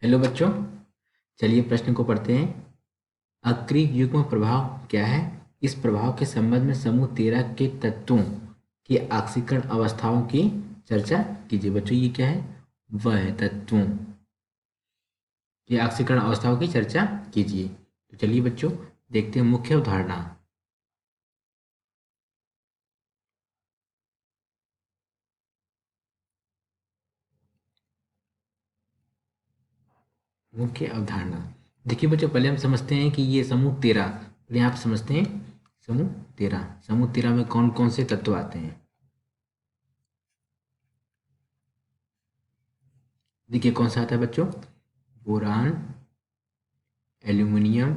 Hello बच्चों, चलिए प्रश्न को पढ़ते हैं। अक्रिय युग्म प्रभाव क्या है? इस प्रभाव के संबंध में समूह 13 के तत्वों की आक्सीकरण अवस्थाओं की चर्चा कीजिए। बच्चों ये क्या है? वह तत्वों की आक्सीकरण अवस्थाओं की चर्चा कीजिए। तो चलिए बच्चों देखते हैं मुख्य अवधारणा। मुख्य अवधारणा देखिए बच्चों, पहले हम समझते हैं कि ये समूह 13, पहले आप समझते हैं समूह 13 में कौन कौन से तत्व आते हैं। देखिए कौन सा आता है बच्चों? बोरान, एल्यूमिनियम,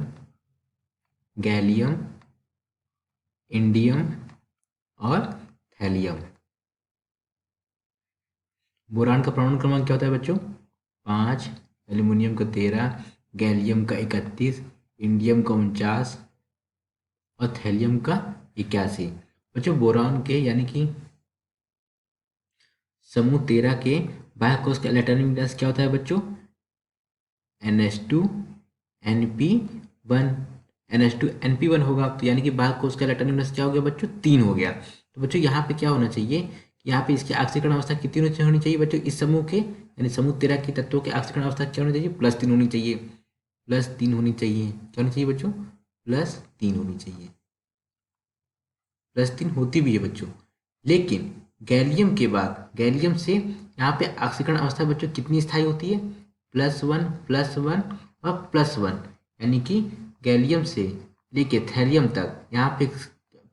गैलियम, इंडियम और थैलियम। बोरान का परमाणु क्रमांक क्या होता है बच्चों? 5, एल्यूमिनियम का 13, गैलियम का 31, इंडियम का 49 और थैलियम का 81। बच्चों बोरान के यानी कि समूह 13 के बाह्य कोश का इलेक्ट्रॉनिक विन्यास क्या होता है बच्चों? NH2 NP1। NH2 NP1 होगा तो यानी कि बाह्य कोश का इलेक्ट्रॉनिक विन्यास क्या हो गया बच्चों? 3 हो गया। तो बच्चों यहाँ पे क्या होना चाहिए? यहाँ पे इसकी आक्सीकरण अवस्था कितनी होनी चाहिए बच्चों? इस समूह के यानी समूह 13 के तत्वों की आक्सीकरण अवस्था क्या होनी चाहिए? +3 होनी चाहिए। +3 होनी चाहिए। क्या होनी चाहिए बच्चों? +3 होनी चाहिए। +3 होती भी है बच्चों, लेकिन गैलियम के बाद गैलियम से यहाँ पे ऑक्सीकरण अवस्था बच्चों कितनी स्थायी होती है? +1 +1 और +1, यानी कि गैलियम से लेके थैलियम तक यहाँ पे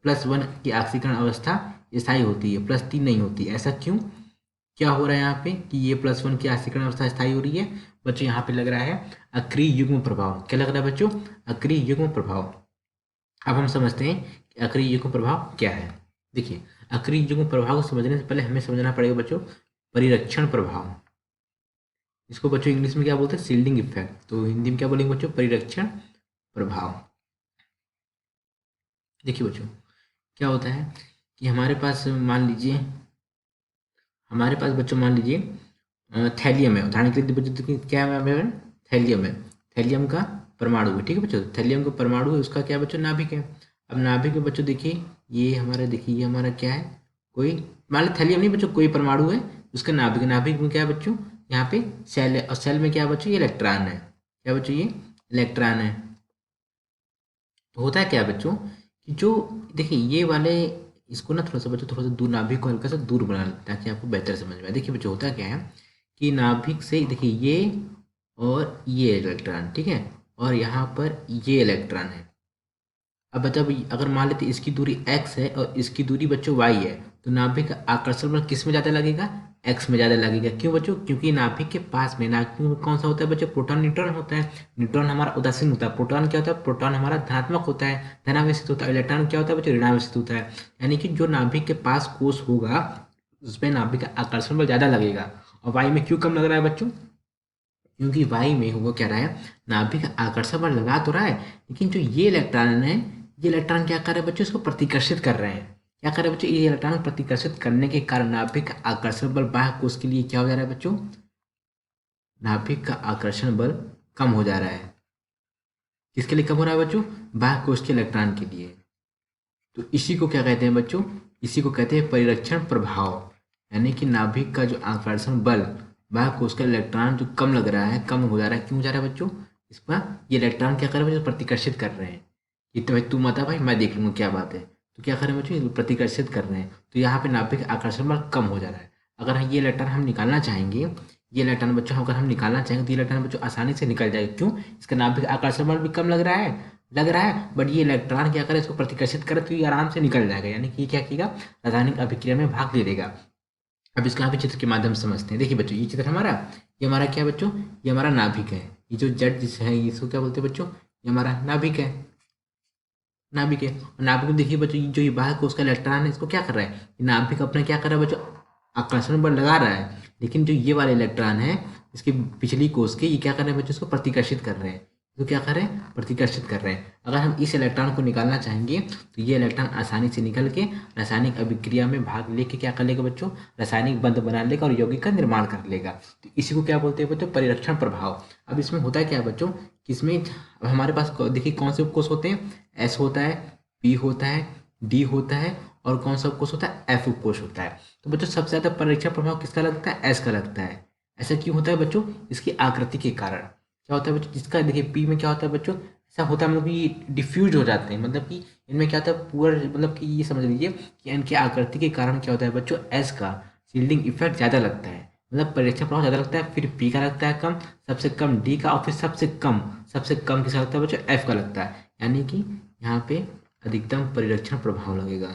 +1 की ऑक्सीकरण अवस्था स्थायी होती है, +3 नहीं होती। ऐसा क्यों? क्या हो रहा है यहाँ पे कि ये +1 की ऑक्सीकरण अवस्था स्थायी हो रही है बच्चों? यहाँ पे लग रहा है अक्रिय युग्म प्रभाव। क्या लग रहा है बच्चों? अक्रिय युग्म प्रभाव। अब हम समझते हैं कि अक्रिय युग्म प्रभाव क्या है। देखिए अक्रिय युग्म प्रभाव को समझने से पहले हमें समझना पड़ेगा बच्चों परिरक्षण प्रभाव। इसको बच्चों इंग्लिश में क्या बोलते हैं? Shielding effect. तो हिंदी में क्या बोलेंगे बच्चों? परिरक्षण प्रभाव। देखिए बच्चों क्या होता है कि हमारे पास मान लीजिए थैलियम है। उदाहरण के लिए बच्चों देखिए क्या है हमारे पास? थैलियम है। थैलियम का परमाणु है, ठीक है बच्चों। थैलियम का परमाणु है, उसका क्या है बच्चों? नाभिक है। अब नाभिक में बच्चों देखिए ये हमारा, देखिए ये हमारा क्या है? कोई मान लीजिए थैलियम नहीं बच्चों, कोई परमाणु है, उसका नाभिक। नाभिक में क्या है बच्चों? यहाँ पे सेल है और सेल में क्या है बच्चों? ये इलेक्ट्रॉन है। क्या बच्चों? ये इलेक्ट्रॉन है। तो होता है क्या बच्चों कि जो देखिए ये वाले, इसको ना थोड़ा सा बच्चों थोड़ा सा दूर, नाभिक को हल्का सा दूर बना लें ताकि आपको बेहतर समझ में आए। देखिए बच्चों होता क्या है कि नाभिक से देखिए ये और ये इलेक्ट्रॉन, ठीक है, और यहाँ पर ये इलेक्ट्रॉन है। अब बच्चा अगर मान लेते इसकी दूरी x है और इसकी दूरी बच्चों y है, तो नाभिक का आकर्षण बल किस में ज़्यादा लगेगा? x में ज़्यादा लगेगा। क्यों बच्चों? क्योंकि नाभिक के पास में, नाभिक में कौन सा होता है बच्चों? प्रोटॉन न्यूट्रॉन होता है। न्यूट्रॉन हमारा उदासीन होता है, प्रोटॉन क्या होता है? प्रोटॉन हमारा धनात्मक होता है, धनावेशित होता है। इलेक्ट्रॉन क्या होता है बच्चों? ऋणावेशित होता है। यानी कि जो नाभिक के पास कोष होगा उसमें नाभिक का आकर्षण बल ज़्यादा लगेगा। और वाई में क्यों कम लग रहा है बच्चों? क्योंकि वाई में हुआ क्या रहा है? नाभिक आकर्षण बल लगा तो रहा है, लेकिन जो ये इलेक्ट्रॉन है, ये इलेक्ट्रॉन क्या कर रहे हैं बच्चों? इसको प्रतिकर्षित कर रहे हैं। क्या कर रहे हैं बच्चों? ये इलेक्ट्रॉन प्रतिकर्षित करने के कारण नाभिक आकर्षण बल बाह्य कोश के लिए क्या हो जा रहा है बच्चों? नाभिक का आकर्षण बल कम हो जा रहा है। किसके लिए कम हो रहा है बच्चों? बाह्य कोश के इलेक्ट्रॉन के लिए। तो इसी को क्या कहते हैं बच्चों? इसी को कहते हैं परिरक्षण प्रभाव। यानी कि नाभिक का जो आकर्षण बल बाह्य कोश का इलेक्ट्रॉन जो कम लग रहा है, कम हो जा रहा है। क्यों हो जा रहा है बच्चों? इसका ये इलेक्ट्रॉन क्या कर रहे हैं? प्रतिकर्षित कर रहे हैं कि तो भाई तू मत आ भाई, मैं देख लूंगा क्या बात है। तो क्या कर रहे हैं बच्चों? ये प्रतिकर्षित कर रहे हैं। तो यहाँ पे नाभिक आकर्षण बल कम हो जा रहा है। अगर ये इलेक्ट्रॉन हम निकालना चाहेंगे, ये इलेक्ट्रॉन बच्चों अगर हम निकालना चाहेंगे तो ये इलेक्ट्रॉन बच्चों आसानी से निकल जाएगा। क्यों? इसका नाभिक आकर्षण बल भी कम लग रहा है, बट ये इलेक्ट्रॉन क्या करे? इसको प्रतिकर्षित करे तो ये आराम से निकल जाएगा। यानी कि ये क्या किएगा? रासायनिक अभिक्रिया में भाग ले लेगा। अब इसको यहाँ पे चित्र के माध्यम से समझते हैं। देखिए बच्चों ये चित्र हमारा, ये हमारा क्या है बच्चों? ये हमारा नाभिक है। ये जो जड़ जिस है इसको क्या बोलते हैं बच्चों? ये हमारा नाभिक है। नाभिक है और नाभिक में देखिए बच्चों जो ये बाह्य कोश का इलेक्ट्रॉन है, इसको क्या कर रहा है? ये नाभिक अपना क्या कर रहा है बच्चों? आकर्षण बल लगा रहा है। लेकिन जो ये वाले इलेक्ट्रॉन है इसके पिछली कोश के, ये क्या कर रहे हैं बच्चों? इसको प्रतिकर्षित कर रहे हैं। तो क्या कर रहे हैं, प्रतिकर्षित कर रहे हैं। अगर हम इस इलेक्ट्रॉन को निकालना चाहेंगे तो ये इलेक्ट्रॉन आसानी से निकल के रासायनिक अभिक्रिया में भाग लेके क्या कर लेगा बच्चों, रासायनिक बंध बना लेगा और यौगिक का निर्माण कर लेगा। तो इसी को क्या बोलते हैं बच्चों, परिरक्षण प्रभाव। अब इसमें होता है क्या है बच्चों, कि इसमें अब हमारे पास देखिए कौन से उपकोष होते हैं, एस होता है, पी होता है, डी होता है, और कौन सा उपकोष होता है, एफ उपकोष होता है। तो बच्चों सबसे ज़्यादा परिरक्षण प्रभाव किसका लगता है, एस का लगता है। ऐसा क्यों होता है बच्चों, इसकी आकृति के कारण। क्या होता है बच्चों, जिसका देखिए पी में क्या होता है बच्चों, ऐसा होता है मतलब कि डिफ्यूज हो जाते हैं, मतलब कि इनमें क्या होता है पूरा, मतलब कि ये समझ लीजिए कि इनकी आकृति के कारण क्या होता है बच्चों, एस का शील्डिंग इफेक्ट ज़्यादा लगता है, मतलब परीक्षण प्रभाव ज़्यादा लगता है। फिर पी का लगता है कम, सबसे कम डी का, और फिर सबसे कम किसका लगता है बच्चों, एफ का लगता है। यानी कि यहाँ पे अधिकतम परिरक्षण प्रभाव लगेगा,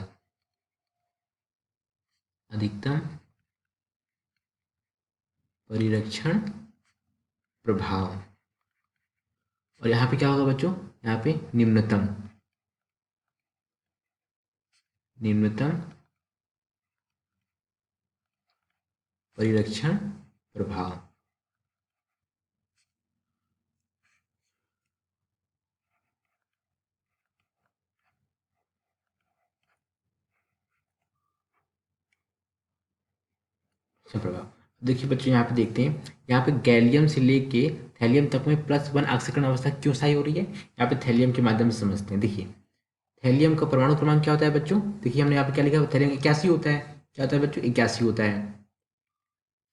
अधिकतम परिरक्षण प्रभाव। और यहाँ पे क्या होगा बच्चों, यहाँ पे निम्नतम परिरक्षण प्रभाव। अच्छा प्रभाव। देखिए बच्चों यहाँ पे देखते हैं, यहाँ पे गैलियम से लेके थैलियम तक में +1 ऑक्सीकरण अवस्था क्यों स्थायी हो रही है, यहाँ पे थैलियम के माध्यम से समझते हैं। देखिए थैलियम का परमाणु क्रमांक क्या होता है बच्चों, देखिए हमने यहाँ पे क्या लिखा, थैलियम 81 होता है। क्या होता है बच्चों, 81 होता है।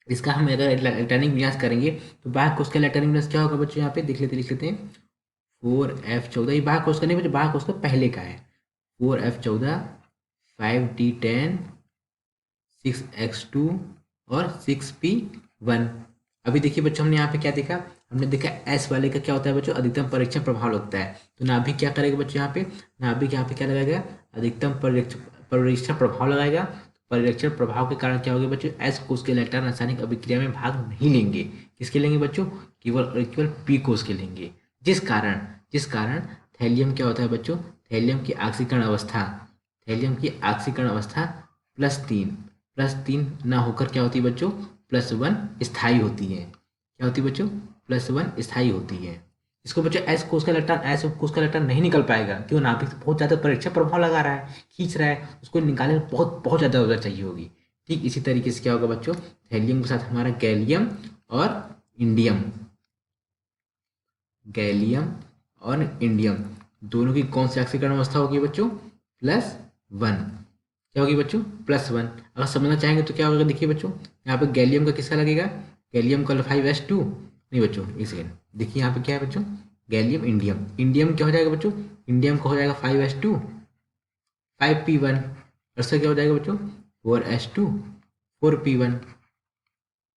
इसका हम अगर इलेक्ट्रॉनिक विन्यास करेंगे तो बाह्य कोश का इलेक्ट्रॉनिक विन्यास क्या होगा बच्चों, यहाँ पे लिख लेते हैं 4f14। ये बाह्य कोश का नहीं बच्चों, बाह्य कोश का पहले का है, 4f14, 5d10, 6x2 और 6p1। अभी देखिए बच्चों हमने यहाँ पे क्या देखा, हमने देखा एस वाले का क्या होता है बच्चों, अधिकतम परीक्षण प्रभाव लगता है। तो नाभिक क्या करेगा बच्चों, यहाँ पे नाभिक यहाँ पे क्या लगाएगा, अधिकतम परीक्षण प्रभाव लगाएगा। परिरक्षण प्रभाव के कारण क्या होगा बच्चों, एस कोष के इलेक्ट्रॉन रासायनिक अभिक्रिया में भाग नहीं लेंगे। किसके लेंगे बच्चों, केवल और केवल पी कोष के लेंगे। जिस कारण थैलियम क्या होता है बच्चों, थैलियम की ऑक्सीकरण अवस्था, +3 ना होकर क्या होती है बच्चों, +1 स्थायी होती है। क्या होती है बच्चों, +1 स्थायी होती है। इसको बच्चों एस कोष का इलेक्ट्रॉन नहीं निकल पाएगा, क्यों, नाभिक से बहुत ज़्यादा परीक्षण प्रभाव लगा रहा है, खींच रहा है, उसको निकालने में बहुत बहुत ज़्यादा ऊर्जा चाहिए होगी। ठीक इसी तरीके से क्या होगा बच्चों, थैलियम के साथ हमारा गैलियम और इंडियम दोनों की कौन सी ऑक्सीकरण अवस्था होगी बच्चों, +1। क्या होगी बच्चों, +1। अगर समझना चाहेंगे तो क्या होगा, देखिए बच्चों यहाँ पे गैलियम का किसका लगेगा, गैलियम का 5s2, नहीं बच्चों एक सेकेंड, देखिए यहाँ पे क्या है बच्चों, गैलियम इंडियम, इंडियम क्या हो जाएगा बच्चों, इंडियम का हो जाएगा 5s2, 5p1, और इसका क्या हो जाएगा बच्चों, 4s2, 4p1।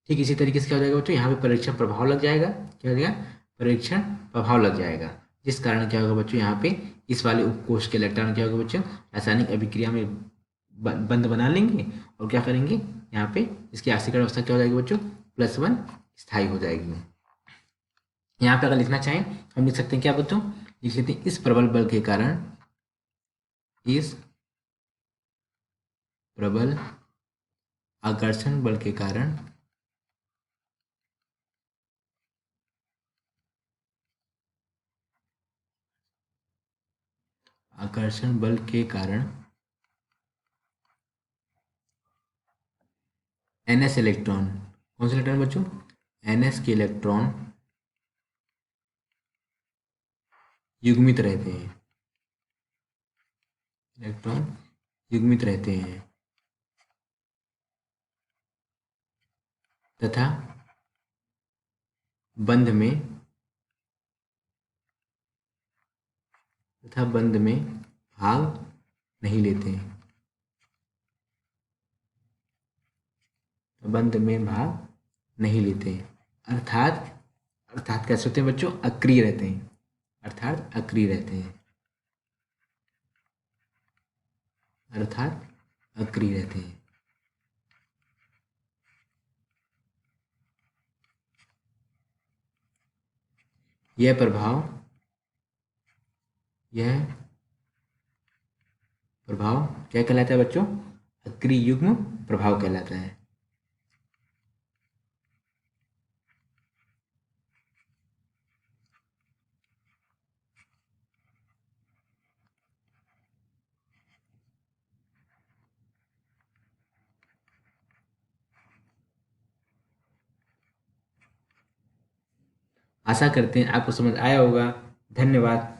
ठीक इसी तरीके से क्या हो जाएगा बच्चों, यहाँ पे परीक्षण प्रभाव लग जाएगा, क्या हो जाएगा, परीक्षण प्रभाव लग जाएगा। जिस कारण क्या होगा बच्चों, यहाँ पे इस वाले उपकोष के इलेक्ट्रॉन क्या होगा बच्चों, रासायनिक अभिक्रिया में बंध बना लेंगे, और क्या करेंगे, यहाँ पे इसकी ऑक्सीकरण अवस्था क्या हो जाएगी बच्चों, +1 स्थायी हो जाएगी। यहाँ पे अगर लिखना चाहें हम लिख सकते हैं क्या बच्चों, लिख लेते हैं इस प्रबल बल के कारण, इस प्रबल आकर्षण बल के कारण आकर्षण बल के कारण ns इलेक्ट्रॉन, कौन से इलेक्ट्रॉन बच्चों, ns के इलेक्ट्रॉन युग्मित रहते हैं, इलेक्ट्रॉन युग्मित रहते हैं तथा बंध में भाग नहीं लेते हैं, बंध में भाग नहीं लेते हैं। अर्थात कैसे होते हैं बच्चों, अक्रिय रहते हैं, अर्थात अक्रिय रहते हैं, अर्थात अक्रिय रहते हैं। यह प्रभाव क्या कहलाता है बच्चों, अक्रिय युग्म प्रभाव कहलाता है। आशा करते हैं आपको समझ आया होगा। धन्यवाद।